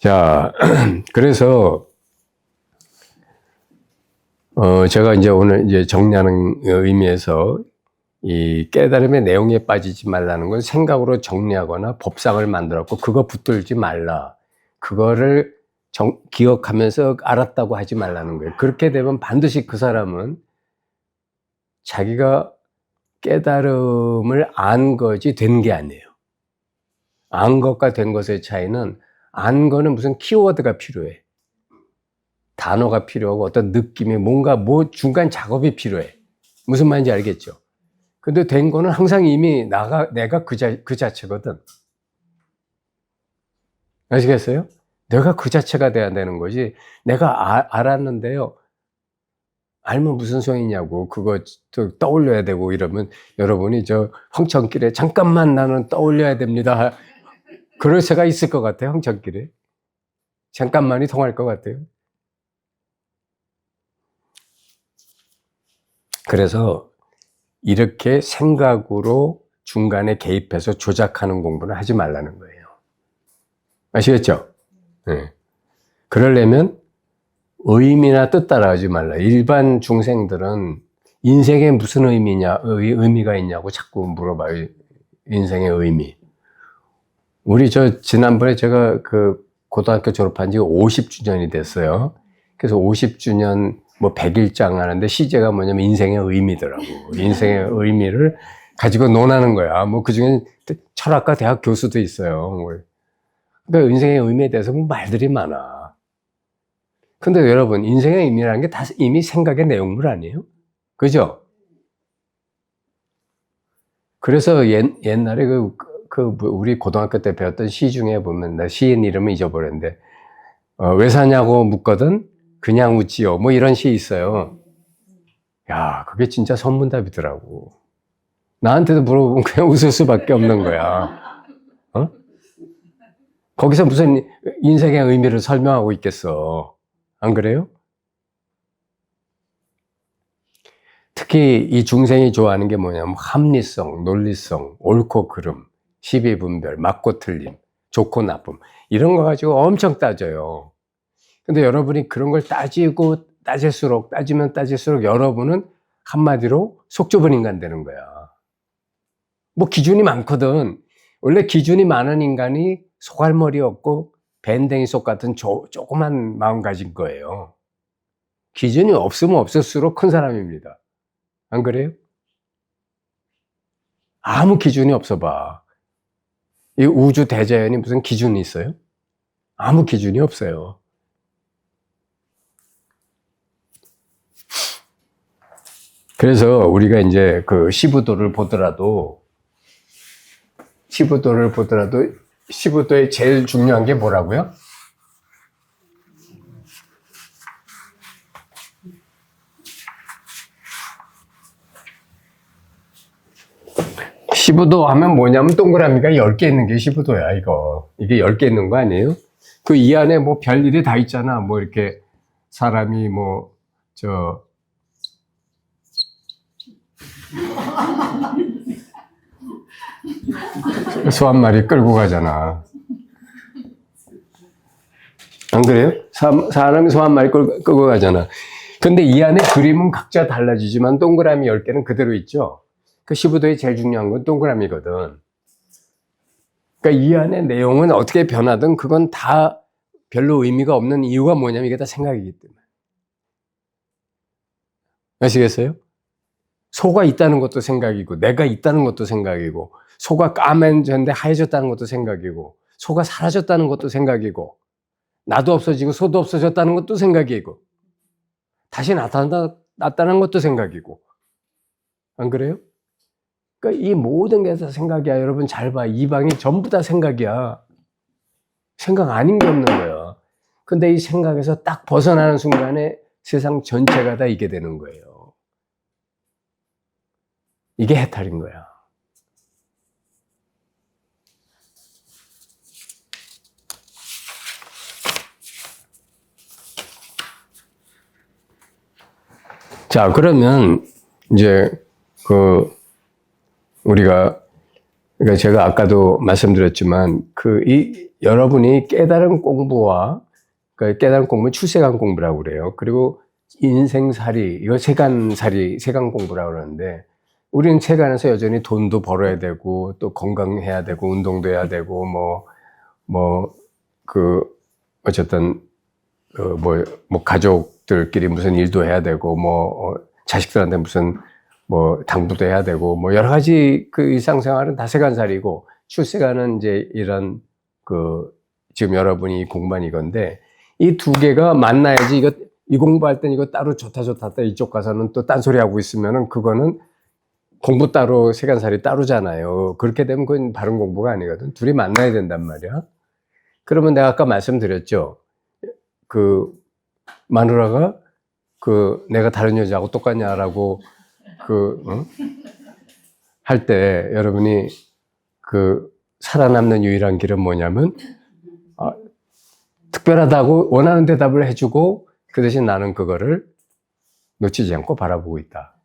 자, 그래서, 제가 이제 오늘 이제 정리하는 의미에서 이 깨달음의 내용에 빠지지 말라는 건 생각으로 정리하거나 법상을 만들었고 그거 붙들지 말라. 그거를 기억하면서 알았다고 하지 말라는 거예요. 그렇게 되면 반드시 그 사람은 자기가 깨달음을 안 거지 된 게 아니에요. 안 것과 된 것의 차이는 안 거는 무슨 키워드가 필요해. 단어가 필요하고 어떤 느낌이 뭔가 중간 작업이 필요해. 무슨 말인지 알겠죠? 근데 된 거는 항상 이미 내가 그 자체거든. 아시겠어요? 내가 그 자체가 돼야 되는 거지. 내가 알았는데요. 알면 무슨 소용이냐고. 그거 또 떠올려야 되고 이러면 여러분이 저 황천길에 잠깐만 나는 떠올려야 됩니다. 그럴 새가 있을 것 같아요. 황천길에. 잠깐만이 통할 것 같아요. 그래서 이렇게 생각으로 중간에 개입해서 조작하는 공부는 하지 말라는 거예요. 아시겠죠? 네. 그러려면 의미나 뜻 따라하지 말라. 일반 중생들은 인생에 무슨 의미가 있냐고 자꾸 물어봐요. 인생의 의미. 우리 지난번에 제가 그 고등학교 졸업한 지 50주년이 됐어요. 그래서 50주년 100일장 하는데 시제가 뭐냐면 인생의 의미더라고. 인생의 의미를 가지고 논하는 거야. 그 중에 철학과 대학 교수도 있어요. 그러니까 인생의 의미에 대해서 말들이 많아. 근데 여러분, 인생의 의미라는 게 다 이미 생각의 내용물 아니에요? 그죠? 그래서 옛날에 우리 고등학교 때 배웠던 시 중에 보면, 나 시인 이름은 잊어버렸는데, 왜 사냐고 묻거든? 그냥 웃지요. 이런 시 있어요. 야, 그게 진짜 선문답이더라고. 나한테도 물어보면 그냥 웃을 수밖에 없는 거야. 어? 거기서 무슨 인생의 의미를 설명하고 있겠어. 안 그래요? 특히 이 중생이 좋아하는 게 뭐냐면 합리성, 논리성, 옳고 그름, 시비분별, 맞고 틀림, 좋고 나쁨 이런 거 가지고 엄청 따져요. 근데 여러분이 그런 걸 따지면 따질수록 여러분은 한마디로 속 좁은 인간 되는 거야. 기준이 많거든. 원래 기준이 많은 인간이 소갈머리 없고 밴댕이 속 같은 조그만 마음 가진 거예요. 기준이 없으면 없을수록 큰 사람입니다. 안 그래요? 아무 기준이 없어 봐. 이 우주 대자연이 무슨 기준이 있어요? 아무 기준이 없어요. 그래서 우리가 이제 그 시부도를 보더라도 시부도에 제일 중요한 게 뭐라고요? 시부도 하면 뭐냐면 동그라미가 10개 있는 게 시부도야, 이거. 이게 10개 있는 거 아니에요? 그 이 안에 별일이 다 있잖아. 이렇게 사람이 소 한 마리 끌고 가잖아. 안 그래요? 사람이 소 한 마리 끌고 가잖아. 근데 이 안에 그림은 각자 달라지지만 동그라미 10개는 그대로 있죠? 그 시부도의 제일 중요한 건 동그라미거든. 그러니까 이 안에 내용은 어떻게 변하든 그건 다 별로 의미가 없는 이유가 뭐냐면 이게 다 생각이기 때문에. 아시겠어요? 소가 있다는 것도 생각이고 내가 있다는 것도 생각이고 소가 까매졌는데 하얘졌다는 것도 생각이고 소가 사라졌다는 것도 생각이고 나도 없어지고 소도 없어졌다는 것도 생각이고 다시 나타났다는 것도 생각이고 안 그래요? 그러니까 이 모든 게 다 생각이야. 여러분 잘 봐. 이 방이 전부 다 생각이야. 생각 아닌 게 없는 거야. 근데 이 생각에서 딱 벗어나는 순간에 세상 전체가 다 이게 되는 거예요. 이게 해탈인 거야. 자, 그러면 이제 우리가 그러니까 제가 아까도 말씀드렸지만 여러분이 깨달은 공부와 그러니까 깨달은 공부는 출세관 공부라고 그래요. 그리고 인생살이 이거 세간살이 세간 공부라고 그러는데 우리는 세간에서 여전히 돈도 벌어야 되고 또 건강해야 되고 운동도 해야 되고 어쨌든 가족들끼리 무슨 일도 해야 되고 자식들한테 무슨 당부도 해야 되고 여러 가지 그 일상생활은 다 세간살이고 출세관은 이제 이런 지금 여러분이 공부한 이건데 이 두 개가 만나야지 이 공부할 땐 이거 따로 좋다 이쪽 가서는 또 딴소리 하고 있으면은 그거는 공부 따로 세간살이 따로잖아요. 그렇게 되면 그건 바른 공부가 아니거든. 둘이 만나야 된단 말이야. 그러면 내가 아까 말씀드렸죠. 마누라가 내가 다른 여자하고 똑같냐라고 할 때 여러분이 살아남는 유일한 길은 뭐냐면 특별하다고 원하는 대답을 해주고 그 대신 나는 그거를 놓치지 않고 바라보고 있다.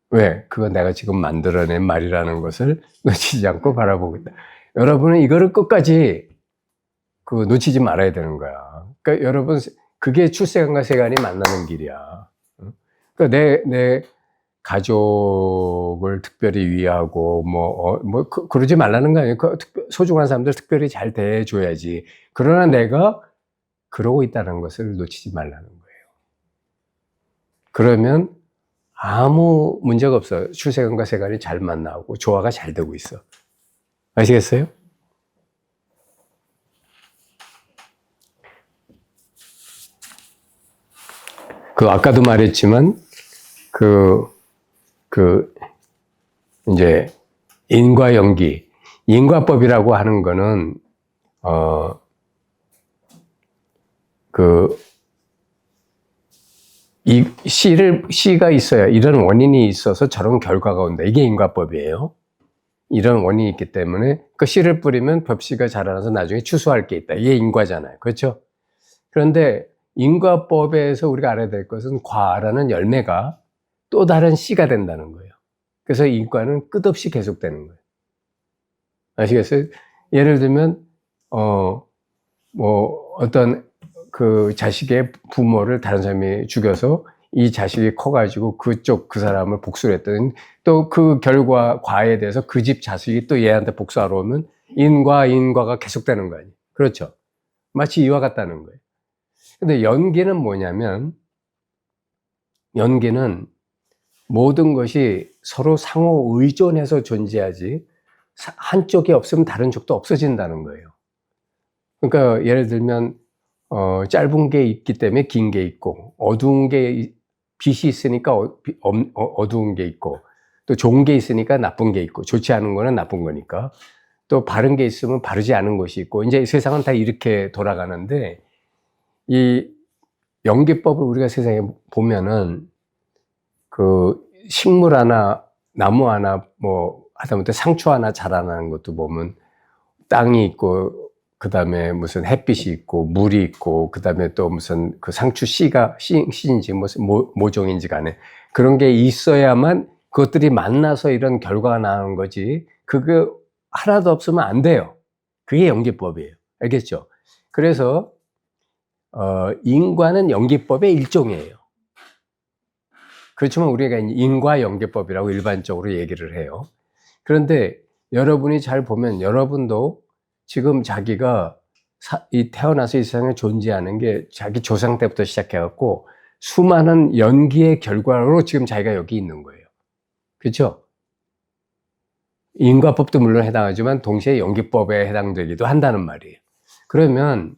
왜? 그건 내가 지금 만들어낸 말이라는 것을 놓치지 않고 바라보고 있다. 여러분은 이거를 끝까지 놓치지 말아야 되는 거야. 그러니까 여러분 그게 출세관과 세간이 만나는 길이야. 그러니까 내 가족을 특별히 위하고 그러지 말라는 거 아니에요. 소중한 사람들 특별히 잘 대해줘야지. 그러나 내가 그러고 있다는 것을 놓치지 말라는 거예요. 그러면 아무 문제가 없어요. 출세관과 세간이 잘 만나고 조화가 잘 되고 있어. 아시겠어요? 아까도 말했지만 이제 인과 연기, 인과법이라고 하는 거는 씨가 있어야 이런 원인이 있어서 저런 결과가 온다. 이게 인과법이에요. 이런 원인이 있기 때문에 그 씨를 뿌리면 벽씨가 자라나서 나중에 추수할 게 있다. 이게 인과잖아요. 그렇죠? 그런데 인과법에서 우리가 알아야 될 것은 과라는 열매가 또 다른 씨가 된다는 거예요. 그래서 인과는 끝없이 계속되는 거예요. 아시겠어요? 예를 들면 어떤 자식의 부모를 다른 사람이 죽여서 이 자식이 커가지고 그 사람을 복수를 했더니 또 그 과에 대해서 그 집 자식이 또 얘한테 복수하러 오면 인과가 계속되는 거 아니에요. 그렇죠? 마치 이와 같다는 거예요. 근데 연계는 뭐냐면, 연계는 모든 것이 서로 상호 의존해서 존재하지, 한쪽이 없으면 다른 쪽도 없어진다는 거예요. 그러니까 예를 들면, 짧은 게 있기 때문에 긴 게 있고, 어두운 게, 빛이 있으니까 어두운 게 있고, 또 좋은 게 있으니까 나쁜 게 있고, 좋지 않은 거는 나쁜 거니까, 또 바른 게 있으면 바르지 않은 것이 있고, 이제 세상은 다 이렇게 돌아가는데, 이 연기법을 우리가 세상에 보면은 식물 하나, 나무 하나, 하다못해 상추 하나 자라나는 것도 보면 땅이 있고, 그 다음에 무슨 햇빛이 있고, 물이 있고, 그 다음에 또 무슨 상추 씨인지 무슨 모종인지 간에 그런 게 있어야만 그것들이 만나서 이런 결과가 나오는 거지. 그거 하나도 없으면 안 돼요. 그게 연기법이에요. 알겠죠? 그래서 인과는 연기법의 일종이에요. 그렇지만 우리가 인과연계법이라고 일반적으로 얘기를 해요. 그런데 여러분이 잘 보면 여러분도 지금 자기가 태어나서 이 세상에 존재하는 게 자기 조상 때부터 시작해갖고 수많은 연기의 결과로 지금 자기가 여기 있는 거예요. 그렇죠? 인과법도 물론 해당하지만 동시에 연기법에 해당되기도 한다는 말이에요. 그러면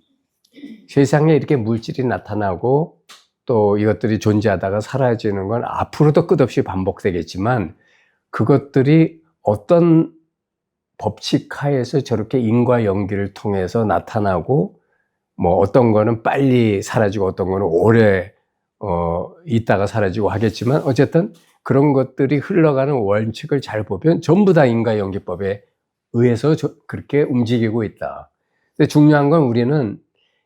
세상에 이렇게 물질이 나타나고 또 이것들이 존재하다가 사라지는 건 앞으로도 끝없이 반복되겠지만 그것들이 어떤 법칙 하에서 저렇게 인과 연기를 통해서 나타나고 어떤 거는 빨리 사라지고 어떤 거는 오래 있다가 사라지고 하겠지만 어쨌든 그런 것들이 흘러가는 원칙을 잘 보면 전부 다 인과 연기법에 의해서 그렇게 움직이고 있다. 근데 중요한 건 우리는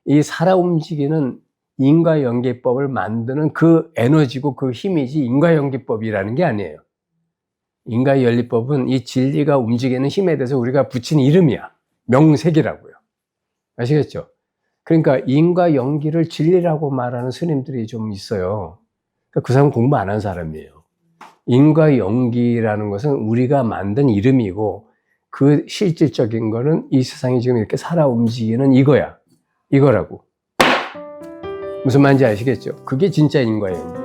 이 살아 움직이는 인과연계법을 만드는 그 에너지고 그 힘이지 인과연계법이라는 게 아니에요. 인과의 연리법은 이 진리가 움직이는 힘에 대해서 우리가 붙인 이름이야. 명색이라고요. 아시겠죠? 그러니까 인과 연기를 진리라고 말하는 스님들이 좀 있어요. 그 사람은 공부 안 한 사람이에요. 인과 연기라는 것은 우리가 만든 이름이고 그 실질적인 거는 이 세상이 지금 이렇게 살아 움직이는 이거야. 이거라고. 무슨 말인지 아시겠죠? 그게 진짜 인과 연기.